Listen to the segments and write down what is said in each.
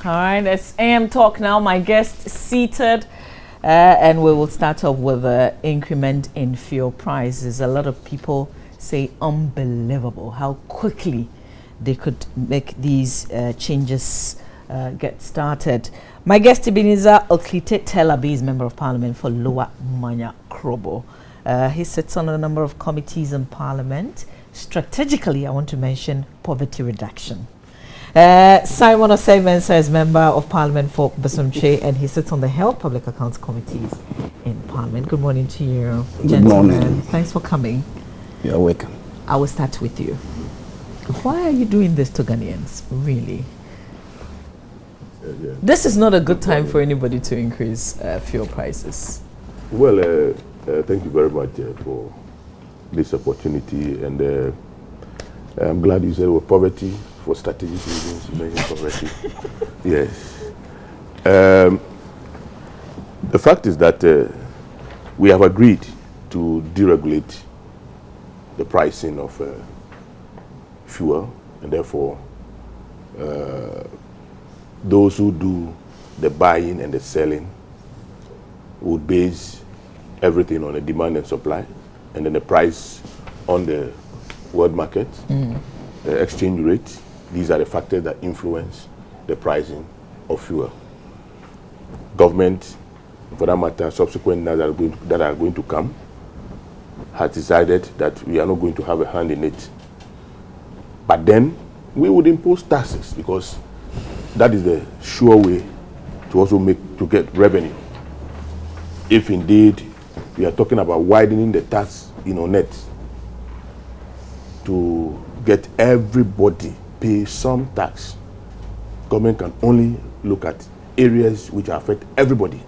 All right, it's AM Talk now. My guest seated, and we will start off with the increment in fuel prices. A lot of people say unbelievable how quickly they could make these changes get started. My guest Ebenezer Oklite Telabi is Member of Parliament for Lower Manya Krobo. He sits on a number of committees in Parliament. Strategically, I want to mention poverty reduction. Simon Osei-Mensah is Member of Parliament for Bosomtwe, and he sits on the Health Public Accounts Committees in Parliament. Good morning to you, gentlemen. Good morning. Thanks for coming. You're welcome. I will start with you. Why are you doing this to Ghanaians, really? This is not a good time for anybody to increase fuel prices. Well, thank you very much for this opportunity, and I'm glad you said poverty. For strategic reasons, you mentioned poverty. Yes. The fact is that we have agreed to deregulate the pricing of fuel, and therefore those who do the buying and the selling would base everything on the demand and supply, and then the price on the world market, the exchange rate. These are the factors that influence the pricing of fuel. Government, for that matter, subsequent that are going to come, has decided that we are not going to have a hand in it. But then we would impose taxes, because that is the sure way to also get revenue. If indeed we are talking about widening the tax net to get everybody pay some tax, government can only look at areas which affect everybody,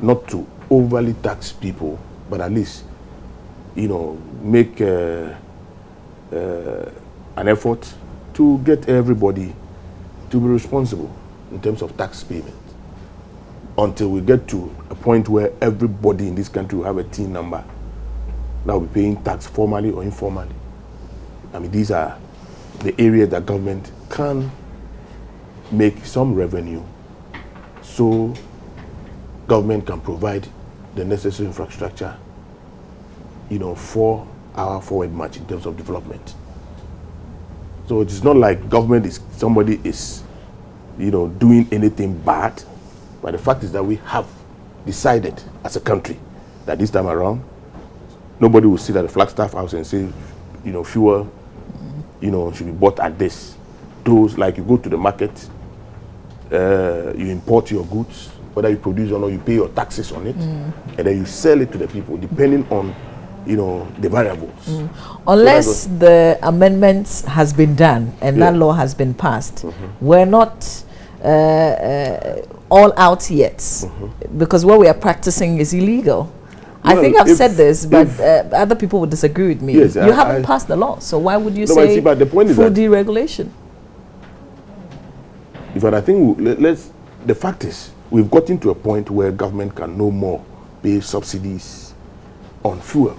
not to overly tax people, but at least make an effort to get everybody to be responsible in terms of tax payment, until we get to a point where everybody in this country will have a TIN number that will be paying tax formally or informally. I mean, these are the area that government can make some revenue, so government can provide the necessary infrastructure, for our forward march in terms of development. So it is not like government is somebody is, doing anything bad, but the fact is that we have decided as a country that this time around, nobody will sit at the Flagstaff House and say, fuel should be bought at this. Those, like you go to the market, you import your goods, whether you produce or not, you pay your taxes on it, and then you sell it to the people, depending on, the variables. Unless the amendments has been done and that law has been passed, we're not all out yet, because what we are practicing is illegal. I think I've said this, but other people would disagree with me. Yes, you haven't passed the law, so why would you say but the point is full deregulation? But I think the fact is, we've gotten to a point where government can no more pay subsidies on fuel.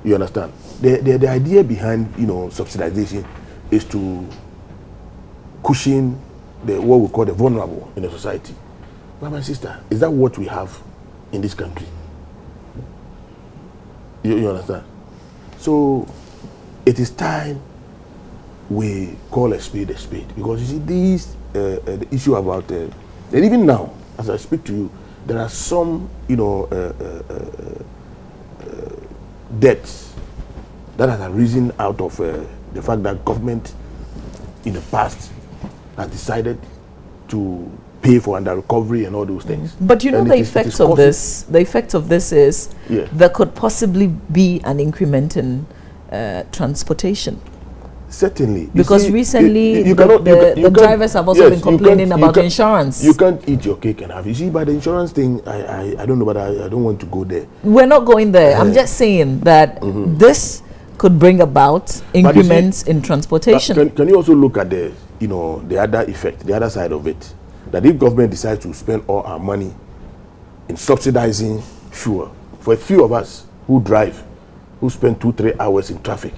You understand? The idea behind subsidization is to cushion what we call the vulnerable in the society. But my sister, is that what we have in this country? You understand? So it is time we call a spade, because you see the issue about and even now as I speak to you, there are some debts that have arisen out of the fact that government in the past has decided to pay for under recovery and all those things. But the effect of this. The effect of this is there could possibly be an increment in transportation. Certainly. Because recently the drivers have also been complaining about insurance. You can't eat your cake and have it. You see, by the insurance thing, I don't know, but I don't want to go there. We're not going there. I'm just saying that this could bring about increments in transportation. Can you also look at the other effect, the other side of it? That if government decides to spend all our money in subsidizing fuel, for a few of us who drive, who spend 2-3 hours in traffic,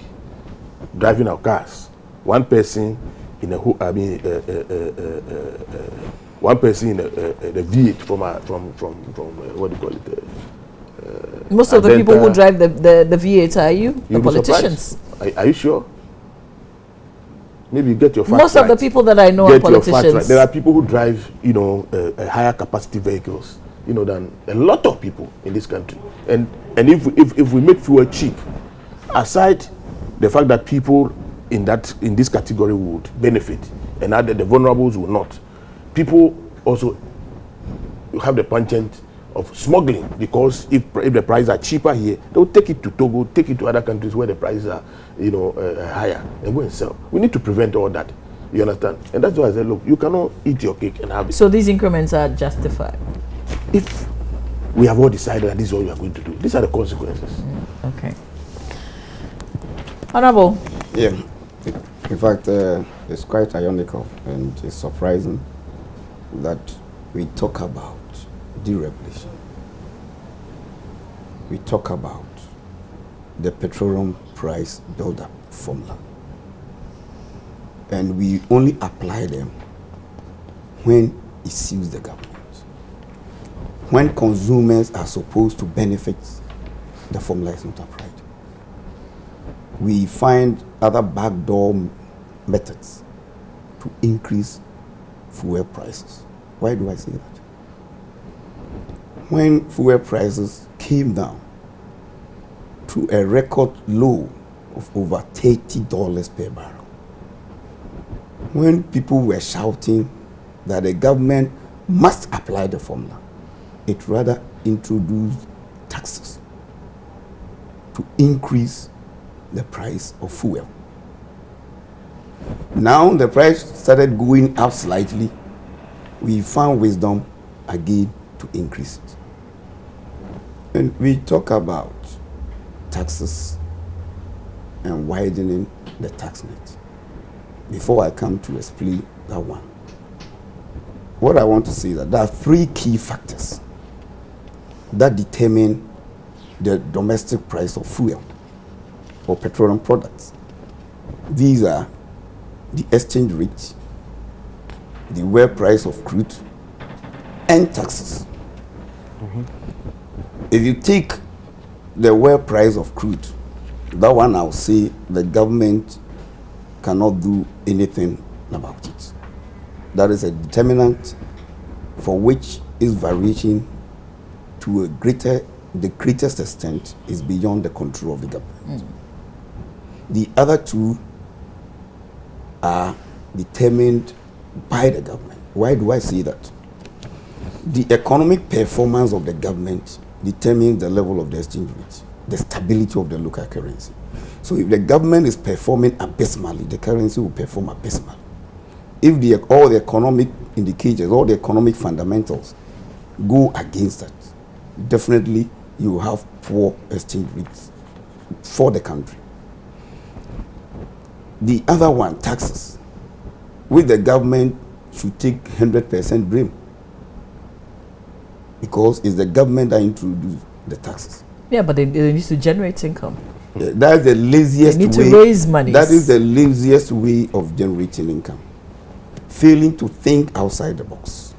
driving our cars, one person in a one person in a V8 from what do you call it? Most of the people who drive the V8 are you? The politicians. Are you sure? Maybe you get your facts Most of the people that I know are politicians. Right. There are people who drive, higher capacity vehicles, than a lot of people in this country. And if we make fuel cheap, aside the fact that people in this category would benefit and the vulnerables will not, people also have the penchant of smuggling, because if the prices are cheaper here, they'll take it to Togo, take it to other countries where the prices are higher, and go and sell. We need to prevent all that. You understand? And that's why I said, look, you cannot eat your cake and have it. So these increments are justified? If we have all decided that this is what we are going to do, these are the consequences. Okay. Honorable. Yeah. In fact, it's quite ironical and it's surprising that we talk about deregulation. We talk about the petroleum price build-up formula. And we only apply them when it suits the government. When consumers are supposed to benefit, the formula is not applied. We find other backdoor methods to increase fuel prices. Why do I say that? When fuel prices came down to a record low of over $30 per barrel, when people were shouting that the government must apply the formula, it rather introduced taxes to increase the price of fuel. Now the price started going up slightly. We found wisdom again to increase it. And we talk about taxes and widening the tax net. Before I come to explain that one, what I want to say is that there are three key factors that determine the domestic price of fuel or petroleum products. These are the exchange rate, the world price of crude, and taxes. If you take the world price of crude, that one I'll say the government cannot do anything about it. That is a determinant for which its variation to the greatest extent is beyond the control of the government. The other two are determined by the government. Why do I say that? The economic performance of the government determines the level of the exchange rate, the stability of the local currency. So if the government is performing abysmally, the currency will perform abysmally. If all the economic indicators, all the economic fundamentals go against that, definitely you will have poor exchange rates for the country. The other one, taxes, which the government should take 100% blame, because it's the government that introduced the taxes. Yeah, but they need to generate income. Yeah, that's the laziest way. They need to raise money. That is the laziest way of generating income. Failing to think outside the box.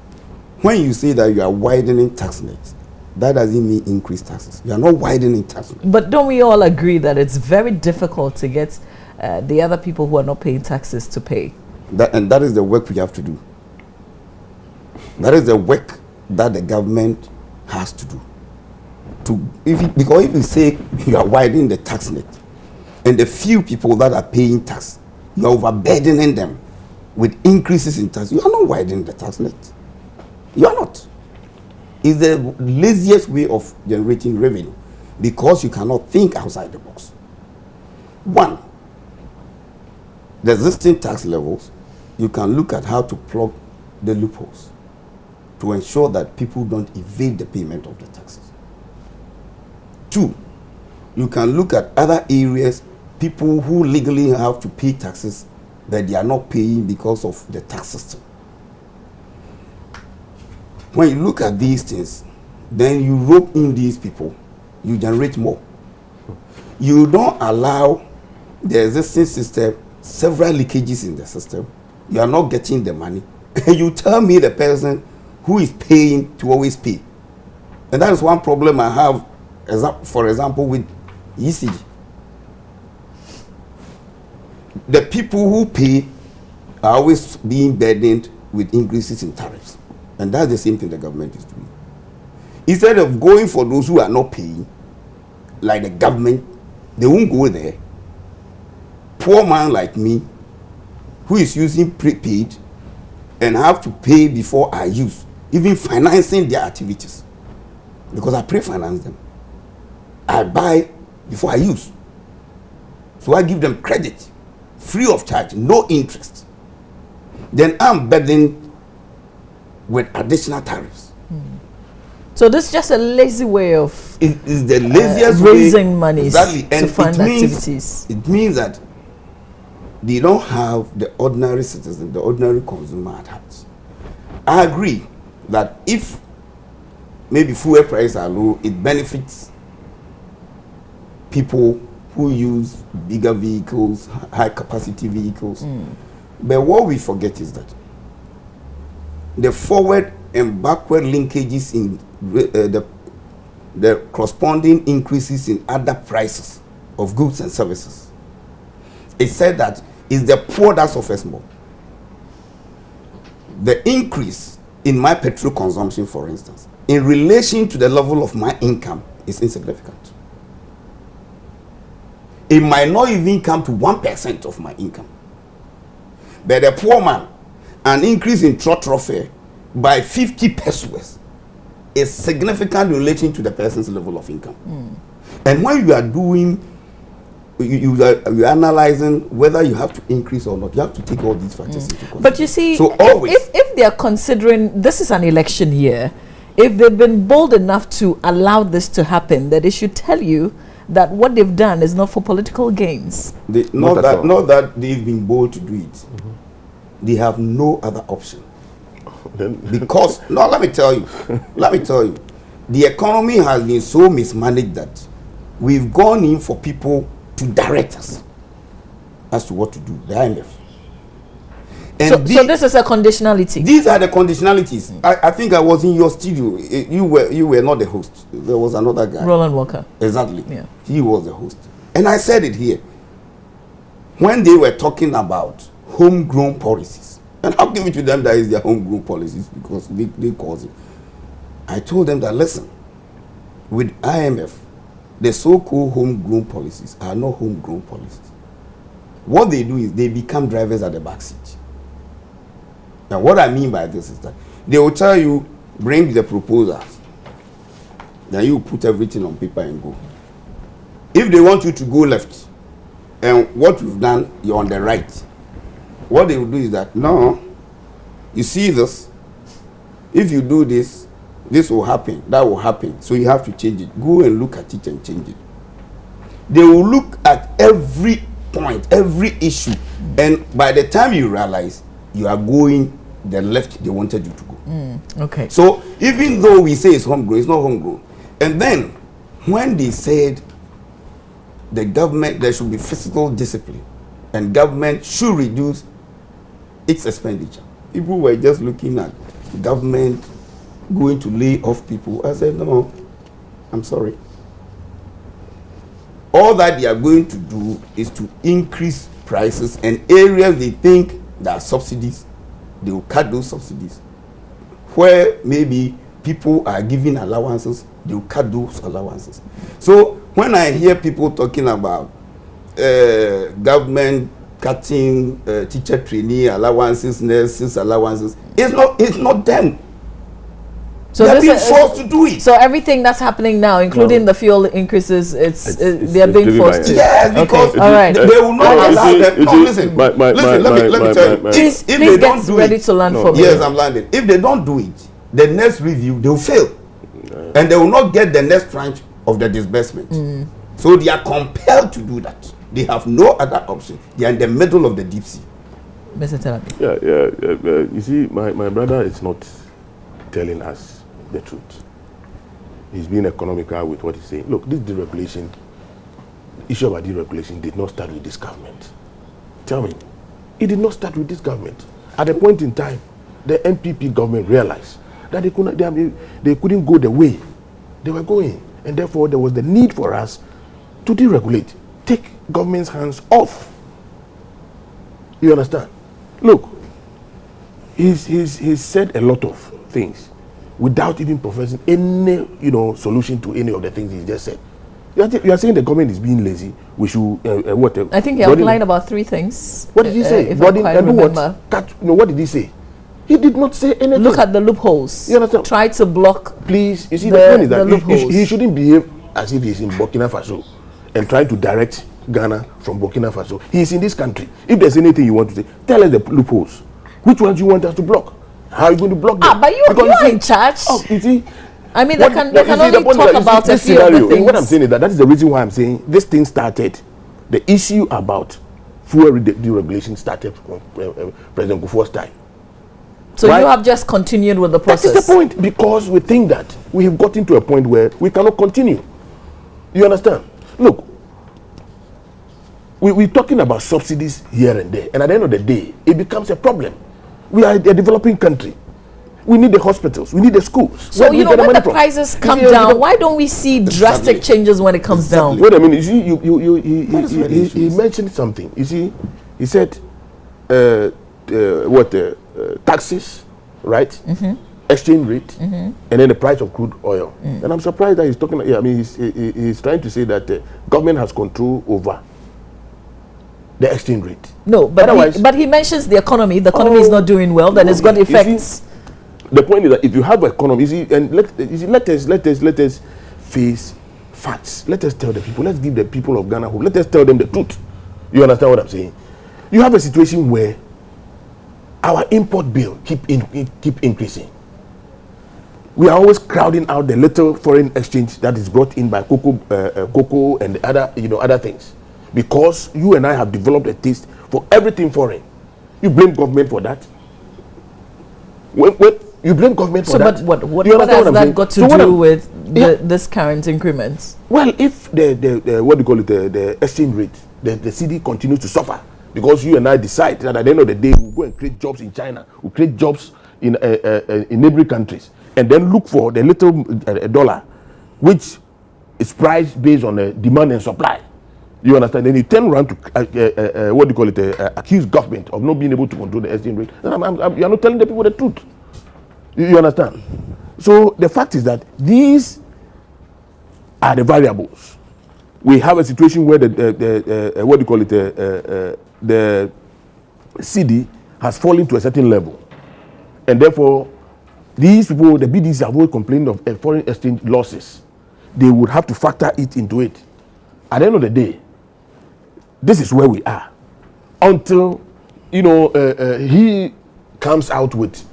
When you say that you are widening tax nets, that doesn't mean increase taxes. You are not widening tax nets. But don't we all agree that it's very difficult to get the other people who are not paying taxes to pay? And that is the work we have to do. That is the work that the government has to do. Because if you say you are widening the tax net, and the few people that are paying tax, you are overburdening them with increases in tax, you are not widening the tax net. You are not. It's the laziest way of generating revenue, because you cannot think outside the box. One, the existing tax levels, you can look at how to plug the loopholes to ensure that people don't evade the payment of the taxes. Two, you can look at other areas, people who legally have to pay taxes that they are not paying because of the tax system. When you look at these things, then you rope in these people, you generate more. You don't allow the existing system, several leakages in the system, you are not getting the money, and you tell me the person who is paying to always pay. And that is one problem I have, for example, with ECG. The people who pay are always being burdened with increases in tariffs. And that's the same thing the government is doing. Instead of going for those who are not paying, like the government, they won't go there. Poor man like me, who is using prepaid and have to pay before I use, even financing their activities, because I pre-finance them. I buy before I use. So I give them credit, free of charge, no interest. Then I'm burdened with additional tariffs. So this is just a lazy way of It is the laziest raising way, money exactly, and to fund it means, activities. It means that they don't have the ordinary citizen, the ordinary consumer at heart. I agree that if maybe fuel prices are low, it benefits people who use bigger vehicles, high capacity vehicles. But what we forget is that the forward and backward linkages in the corresponding increases in other prices of goods and services. It said that it's the poor that suffers more. The increase in my petrol consumption, for instance, in relation to the level of my income is insignificant. It might not even come to 1% of my income. But the poor man, an increase in trotro fare by 50 pesos is significant in relation to the person's level of income. And when you are doing, you are analyzing whether you have to increase or not, you have to take all these factors into consideration. But you see, so always, if they are considering, this is an election year, if they've been bold enough to allow this to happen, that they should tell you that what they've done is not for political gains. not that they've been bold to do it. They have no other option. Because, no, let me tell you, the economy has been so mismanaged that we've gone in for people to direct us as to what to do, the IMF. And So this is a conditionality. These are the conditionalities. I think I was in your studio. You were not the host. There was another guy. Roland Walker. Exactly. Yeah. He was the host. And I said it here. When they were talking about homegrown policies, and I'll give it to them that is their homegrown policies because they cause it. I told them that, listen, with IMF, the so-called homegrown policies are not homegrown policies. What they do is they become drivers at the back seat. Now, what I mean by this is that they will tell you, bring the proposals. Then you put everything on paper and go. If they want you to go left, and what you've done, you're on the right. What they will do is that, no, you see this, if you do this, this will happen, that will happen. So you have to change it. Go and look at it and change it. They will look at every point, every issue. And by the time you realize, you are going the left they wanted you to go. Okay. So even though we say it's homegrown, it's not homegrown. And then when they said the government, there should be fiscal discipline and government should reduce its expenditure, people were just looking at government going to lay off people. I said, no, I'm sorry. All that they are going to do is to increase prices, and areas they think there are subsidies, they will cut those subsidies. Where maybe people are giving allowances, they will cut those allowances. So when I hear people talking about government cutting teacher trainee allowances, nurses allowances, it's not them. So they're being forced to do it. So everything that's happening now, including the fuel increases, they're being forced to. Yes, because all right. They will not allow them. No, listen. Let me tell you. Please get ready to land for me. Yes, I'm landing. If they don't do it, the next review, they will fail. And they will not get the next tranche of the disbursement. So they are compelled to do that. They have no other option. They are in the middle of the deep sea. Mr. Telabi. Yeah. You see, my brother is not telling us the truth. He's being economical with what he's saying. Look, this deregulation, issue about deregulation did not start with this government. Tell me, it did not start with this government. At a point in time, the NPP government realized that they couldn't go the way they were going. And therefore, there was the need for us to deregulate, take government's hands off. You understand? Look, he's said a lot of things without even professing any, solution to any of the things he just said. You are saying the government is being lazy. We should I think he outlined about 3 things. What did he say? If I quite remember. What did he say? He did not say anything. Look at the loopholes. You understand? Try to block. Please, you see, the point is that he shouldn't behave as if he's in Burkina Faso and trying to direct Ghana from Burkina Faso. He's in this country. If there's anything you want to say, tell us the loopholes. Which ones you want us to block? How are you going to block them? But you're in charge. Oh, you see. I mean, they can only talk about a few of the things. What I'm saying is that is the reason why I'm saying this thing started. The issue about fuel deregulation started from President Kufuor's time. So right? You have just continued with the process. That is the point, because we think that we have gotten to a point where we cannot continue. You understand? Look, we're talking about subsidies here and there, and at the end of the day, it becomes a problem. We are a developing country. We need the hospitals. We need the schools. So, when the prices come down, why don't we see drastic changes when it comes down? Wait a minute. You see, he mentioned something. You see, he said, taxes, right? Exchange rate, and then the price of crude oil. And I'm surprised that he's talking. I mean, he's trying to say that the government has control over the exchange rate. No, but he mentions the economy. The economy is not doing well. Then it's got effects. The point is that if you have an economy, let us face facts. Let us tell the people. Let's give the people of Ghana hope. Let us tell them the truth. You understand what I'm saying? You have a situation where our import bill keep increasing. We are always crowding out the little foreign exchange that is brought in by cocoa and other things, because you and I have developed a taste for everything foreign. You blame government for that. You blame government for that. But what has that got to do with this current increment? Well, if the exchange rate, the cedi continues to suffer, because you and I decide that at the end of the day we'll go and create jobs in China, we'll create jobs in neighboring countries, and then look for the little dollar, which is priced based on the demand and supply. You understand? Then you turn around to accuse government of not being able to control the exchange rate. You are not telling the people the truth. You understand? So the fact is that these are the variables. We have a situation where the cedi has fallen to a certain level, and therefore these people, the BDCs, have always complained of foreign exchange losses. They would have to factor it into it. At the end of the day, this is where we are, until he comes out with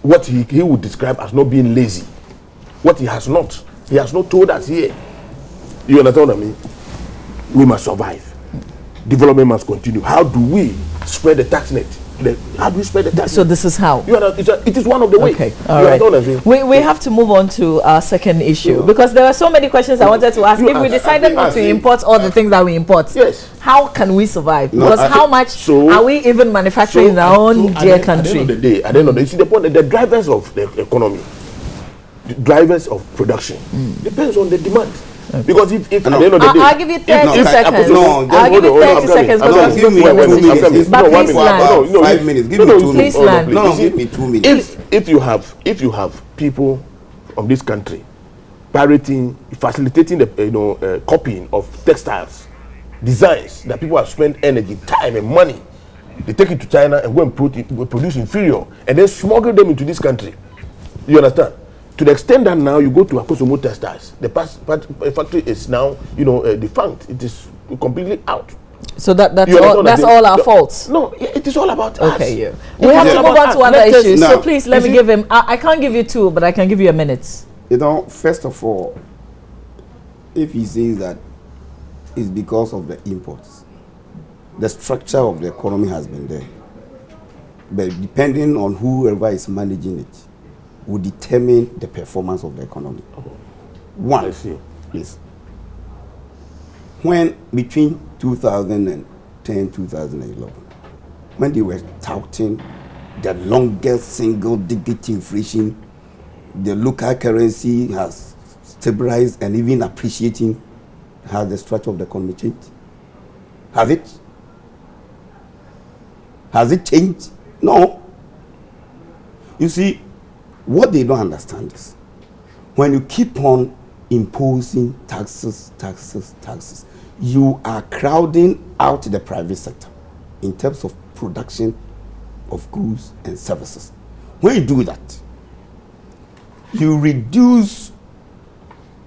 what he would describe as not being lazy. What he has not told us here. You understand what I mean? We must survive. Development must continue. How do we spread the tax net? How do we spread the tax? So this is how. It is one of the ways. Okay, all right. We have to move on to our second issue, because there were so many questions I wanted to ask. If we decided not to import all the things that we import, yes, how can we survive? Because how much are we even manufacturing in our own dear country? At the end of the day, you see the point. The drivers of the economy, the drivers of production, depends on the demand. Okay. Because if at the end of the day, I'll give you 30 seconds. I'll give you 30 seconds. Give me 5 minutes. Give me 2 minutes. Please land. No, give me 2 minutes. If you have people of this country facilitating the copying of textiles, designs that people have spent energy, time, and money, they take it to China and go and produce inferior, and then smuggle them into this country. You understand? To the extent that now you go to Akosomo Textiles, the factory is now defunct. It is completely out. So that's all our faults. No, it is all about us. Okay, yeah. We have to move on to other issues. So please let me give him. I can't give you 2, but I can give you a minute. First of all, if he says that it's because of the imports, the structure of the economy has been there, but depending on whoever is managing it, will determine the performance of the economy. One, please. When between 2000 and 2010, 2011, when they were touting the longest single-digit inflation, the local currency has stabilized and even appreciating, has the structure of the economy changed? Has it? Has it changed? No. You see, what they don't understand is, when you keep on imposing taxes, you are crowding out the private sector in terms of production of goods and services. When you do that, you reduce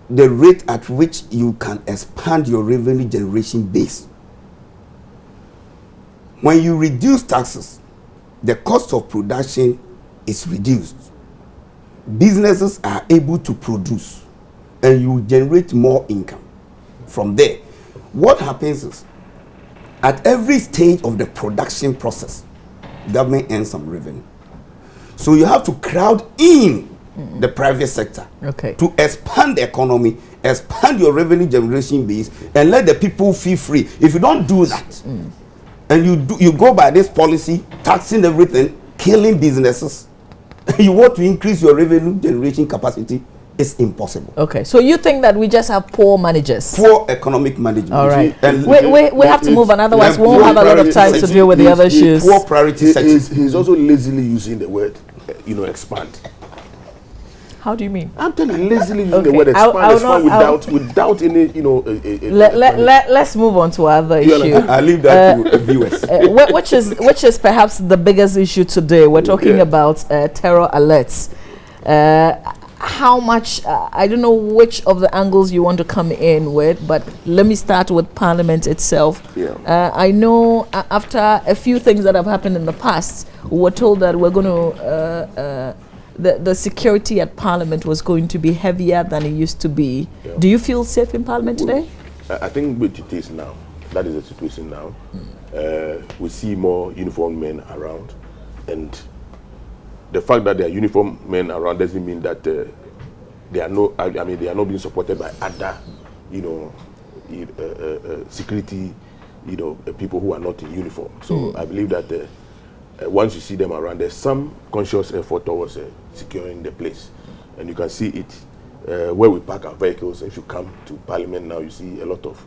the rate at which you can expand your revenue generation base. When you reduce taxes, the cost of production is reduced. Businesses are able to produce and you generate more income. From there, what happens is, at every stage of the production process, government earns some revenue. So you have to crowd in the private sector to expand the economy, expand your revenue generation base, and let the people feel free. If you don't do that, and you go by this policy, taxing everything, killing businesses, you want to increase your revenue generation capacity, it's impossible. Okay, so you think that we just have poor managers? Poor economic management. All right. And we have to move on, otherwise we won't have a lot of time to deal with the other issues. Poor priority sectors. He's also lazily using the word, expand. How do you mean? I'm telling you, lazily using the word expand, without any, let's move on to other issue. I'll leave that to viewers. Which is perhaps the biggest issue today. We're talking about terror alerts. How much, I don't know which of the angles you want to come in with, but let me start with Parliament itself. I know after a few things that have happened in the past, we were told that we're going to, the security at Parliament was going to be heavier than it used to be. Do you feel safe in Parliament today? I think which it is now. That is the situation now. We see more uniformed men around, and the fact that there are uniformed men around doesn't mean that they are not. They are not being supported by other, security, people who are not in uniform. So I believe that once you see them around, there's some conscious effort towards securing the place, and you can see it where we park our vehicles. If you come to Parliament now, you see a lot of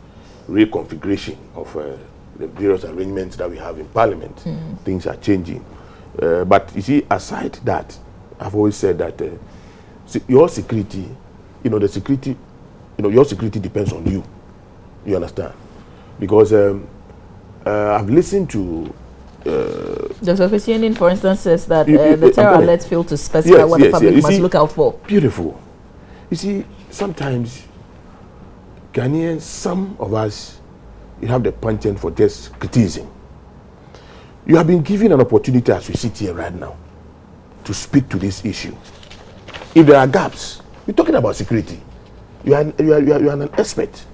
reconfiguration of the various arrangements that we have in Parliament. Things are changing. But you see, aside that, I've always said that your security, your security depends on you. You understand? Because I've listened to Dr. Christianin, for instance, says that the terror alerts fail to specify what the public must look out for. Beautiful. You see, sometimes Ghanaians, some of us, you have the penchant for just criticism. You have been given an opportunity as we sit here right now to speak to this issue. If there are gaps, we're talking about security. You are an expert.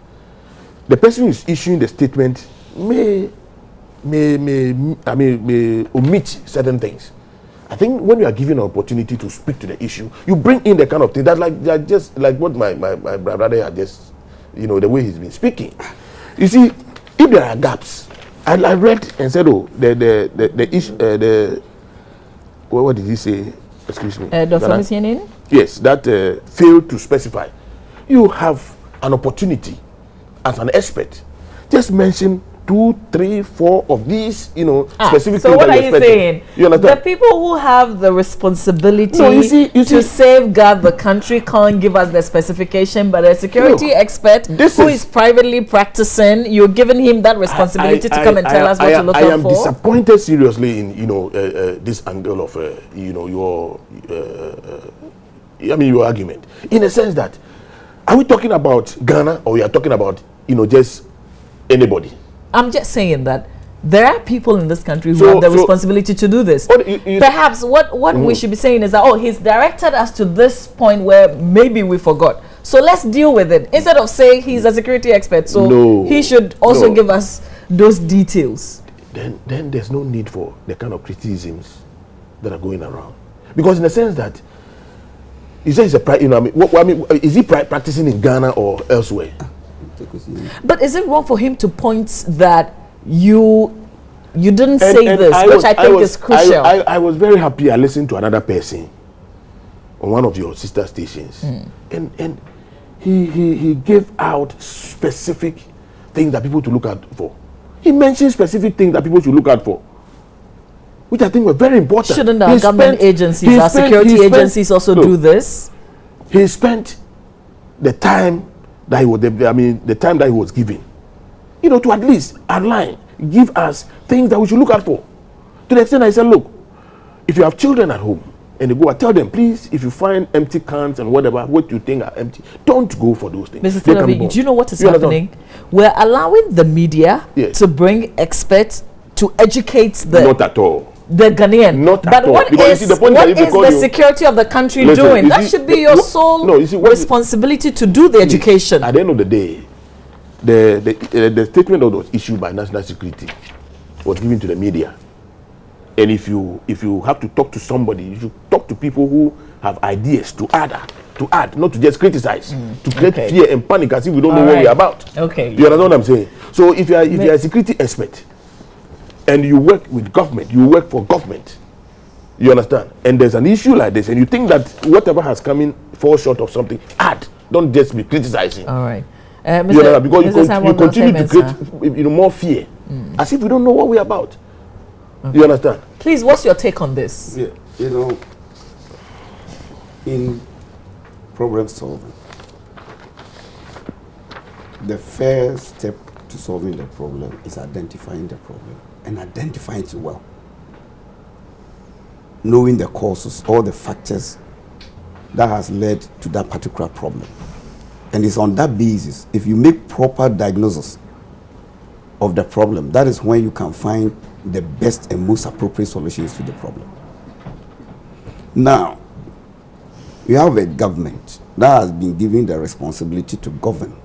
The person who is issuing the statement may omit certain things. I think when you are given an opportunity to speak to the issue, you bring in the kind of thing that just like what my brother had just, the way he's been speaking. You see, if there are gaps, I read and said, the issue, what did he say? Excuse me. Dr. Christianin? Yes, that failed to specify. You have an opportunity as an expert. Just mention 2, 3, 4 of these, specific so things. What are you saying? You understand? The people who have the responsibility to safeguard the country can't give us the specification, but a security expert who is privately practicing, you're giving him that responsibility to come and tell us what to look out for. I am disappointed seriously in this angle of your argument, in the sense that, are we talking about Ghana or we are talking about just anybody? I'm just saying that there are people in this country who have the responsibility to do this. Perhaps what we should be saying is that, he's directed us to this point where maybe we forgot. So let's deal with it. Instead of saying he's a security expert, so he should also give us those details. Then there's no need for the kind of criticisms that are going around. Because in the sense that, he says is he practicing in Ghana or elsewhere? But is it wrong for him to point that you didn't say And this, which I think is crucial. I was very happy. I listened to another person on one of your sister stations, and he gave out specific things that people to look out for. He mentioned specific things that people should look out for, which I think were very important. Shouldn't our government agencies, our security agencies also do this? He spent the time that he was, the time that he was given, to at least outline, give us things that we should look out for. To the extent I said, look, if you have children at home and they go, I tell them, please, if you find empty cans and whatever, what you think are empty, don't go for those things. Mr. Tilabi, do you know what is happening? We're allowing the media to bring experts to educate the... Not at all. The Ghanaian. Not at all. What is the security of the country doing? That should be your sole responsibility to do the education. At the end of the day, the statement that was issued by National Security was given to the media. And if you have to talk to somebody, you should talk to people who have ideas to add, not to just criticize, to create fear and panic as if we don't know what we're about. Okay. You understand what I'm saying? So if you are a security expert and you work with government, you work for government, you understand? And there's an issue like this, and you think that whatever has come in falls short of something, add. Don't just be criticizing. All right. Because you continue to create more fear, as if we don't know what we're about. Okay. You understand? Please, what's your take on this? Yeah, in problem solving, the first step to solving the problem is identifying the problem and identifying it well. Knowing the causes, all the factors that has led to that particular problem. And it's on that basis, if you make proper diagnosis of the problem, that is when you can find the best and most appropriate solutions to the problem. Now, we have a government that has been given the responsibility to govern.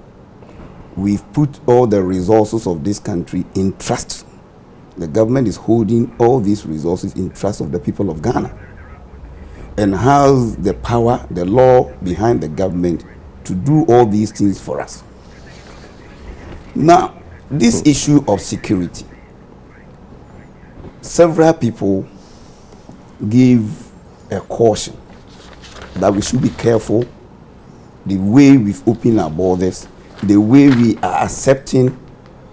We've put all the resources of this country in trust. The government is holding all these resources in trust of the people of Ghana and has the power, the law behind the government to do all these things for us. Now, this issue of security, several people give a caution that we should be careful the way we've opened our borders, the way we are accepting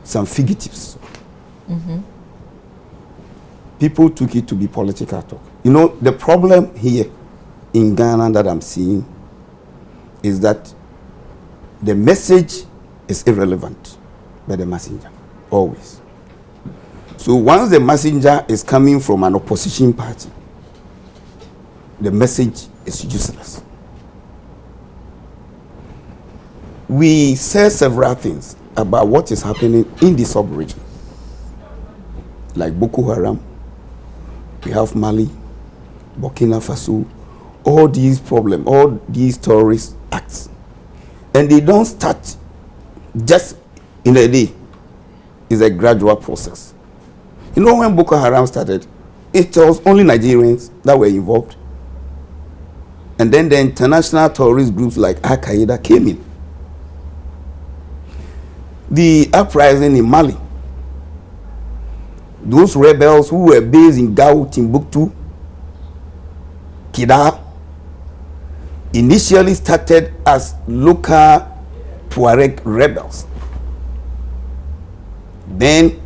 some fugitives. People took it to be political talk. The problem here in Ghana that I'm seeing is that the message is irrelevant by the messenger, always. So once the messenger is coming from an opposition party, the message is useless. We say several things about what is happening in the sub-region, like Boko Haram, we have Mali, Burkina Faso, all these problems, all these terrorist acts. And they don't start just in a day. It's a gradual process. When Boko Haram started, it was only Nigerians that were involved. And then the international terrorist groups like Al-Qaeda came in. The uprising in Mali, those rebels who were based in Gao, Timbuktu, Kidal, initially started as local Tuareg rebels. Then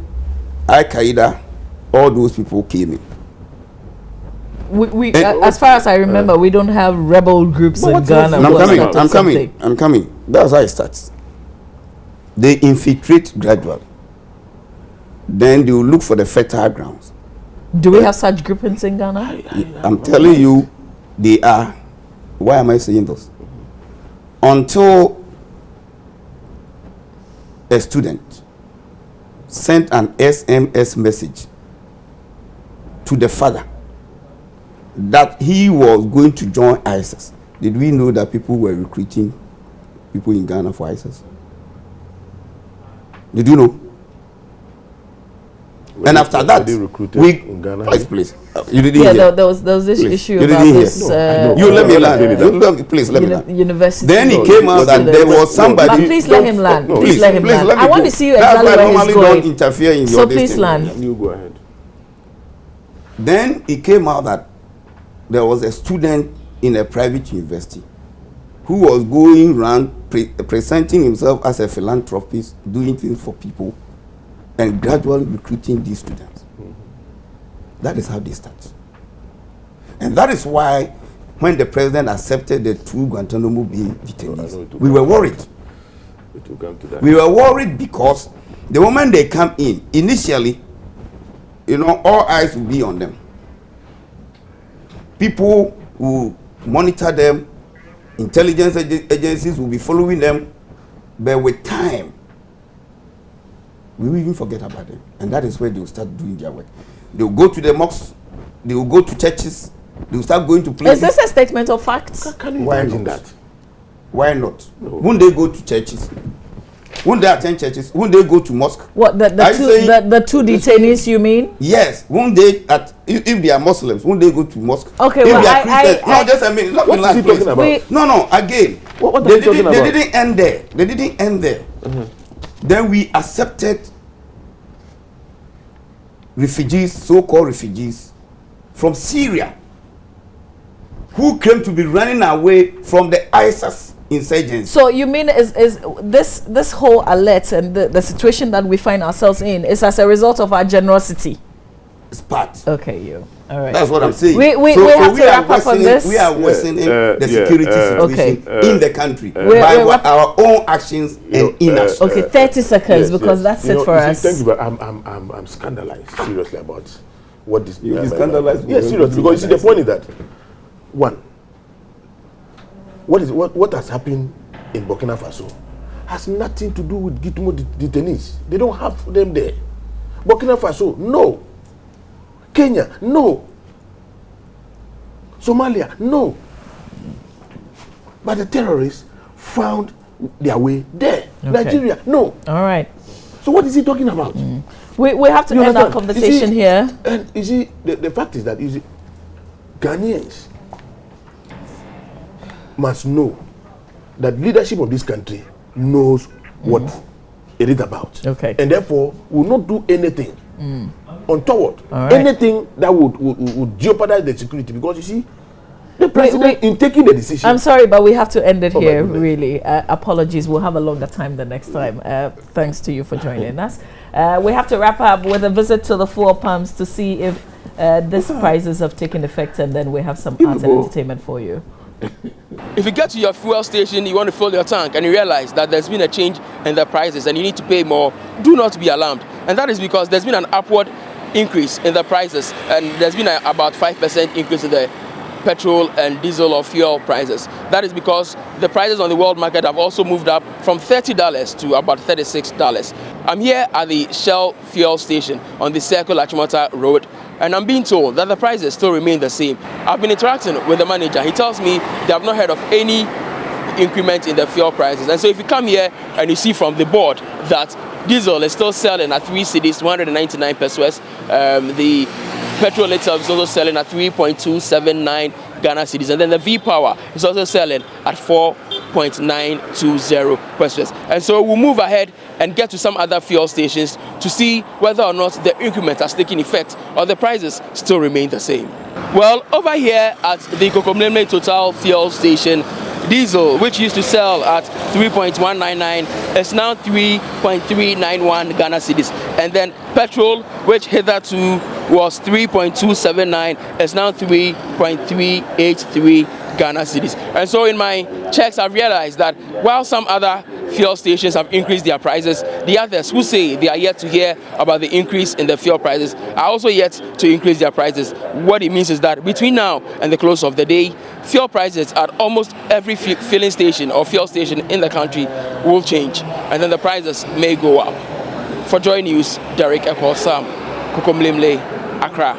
Al-Qaeda, all those people came in. As far as I remember, we don't have rebel groups in Ghana. I'm coming. That's how it starts. They infiltrate gradually. Then they will look for the fertile grounds. Do we have such groupings in Ghana? I'm telling you, they are. Why am I saying this? Until a student sent an SMS message to the father that he was going to join ISIS. Did we know that people were recruiting people in Ghana for ISIS? Did you know? And after that, they recruited we in Ghana. please, you didn't hear. there was this Please, issue you about didn't hear. this. No, I know. You let me No, land. no, You let me, please let me land. University. Then it came out that there was somebody. But please let him land. No, Please let him land. let me I want go. to see you That's exactly why I where he's normally going. don't interfere in So your please destiny. land. You go ahead. Then it came out that there was a student in a private university who was going around presenting himself as a philanthropist, doing things for people, and gradually recruiting these students. That is how they start. And that is why when the president accepted the 2 Guantanamo Bay detainees, we were worried. It will come to that. We were worried because the moment they come in, initially, all eyes will be on them. People will monitor them, intelligence agencies will be following them, but with time, we will even forget about them. And that is where they will start doing their work. They will go to the mosques, they will go to churches, they will start going to places. Is this a statement of facts? Can you Why imagine not? that? Why not? No. Won't they go to churches? Won't they attend churches? Won't they go to mosque? What the Are you two saying- the two detainees you mean? Yes. Won't they if they are Muslims? Won't they go to mosque? Okay, If well, they are Christians, I- no, just a minute. Let me What is land, he please. talking about? Wait. No. Again, What are they you talking didn't. They about? didn't end there. They didn't end there. Then we accepted refugees, so-called refugees, from Syria, who claim to be running away from the ISIS insurgents. So you mean is this whole alert and the situation that we find ourselves in is as a result of our generosity? It's part. Okay, you. All right. That's what I'm saying. We have to wrap up on this. We are worsening the security situation Okay. in the country by We're our own actions and inactions. Okay, 30 seconds because that's it for us. Thank you, but I'm scandalized seriously about what this. You scandalized? Yes, seriously, because you see the point is that one, what has happened in Burkina Faso has nothing to do with Gitmo detainees. They don't have them there. Burkina Faso, no. Kenya, no. Somalia, no. But the terrorists found their way there. Okay. Nigeria, no. All right. So what is he talking about? We have to You end our understand? conversation You see, here. And you see, the fact is that you see, Ghanaians must know that leadership of this country knows what it is about. Okay. And therefore will not do anything untoward. All right. Anything that would jeopardize the security. Because you see, the president in taking the decision. I'm sorry, but we have to end it Oh, my here, goodness. really. Apologies. We'll have a longer time the next time. Thanks to you for joining us. We have to wrap up with a visit to the Four Palms to see if these prizes have taken effect, and then we have some art and entertainment for you. If you get to your fuel station, you want to fill your tank, and you realize that there's been a change in the prices and you need to pay more, do not be alarmed. And that is because there's been an upward increase in the prices, and there's been about 5% increase in the petrol and diesel or fuel prices. That is because the prices on the world market have also moved up from $30 to about $36. I'm here at the Shell fuel station on the Circle Achimota Road, and I'm being told that the prices still remain the same. I've been interacting with the manager. He tells me they have not heard of any increment in the fuel prices. And so if you come here and you see from the board that diesel is still selling at 3 cedis, 199 pesos, the petrol itself is also selling at 3.279 Ghana cedis, and then the V-Power is also selling at 4.920 pesos. And so we'll move ahead and get to some other fuel stations to see whether or not the increment has taken effect or the prices still remain the same. Well, over here at the Kokomlemle Total fuel station, diesel, which used to sell at 3.199, is now 3.391 Ghana cedis. And then petrol, which hitherto was 3.279, is now 3.383 Ghana cedis. And so in my checks, I've realized that while some other fuel stations have increased their prices, the others who say they are yet to hear about the increase in the fuel prices are also yet to increase their prices. What it means is that between now and the close of the day, fuel prices at almost every filling station or fuel station in the country will change, and then the prices may go up. For Joy News, Derek Ekosam, Kokomlemle, Accra.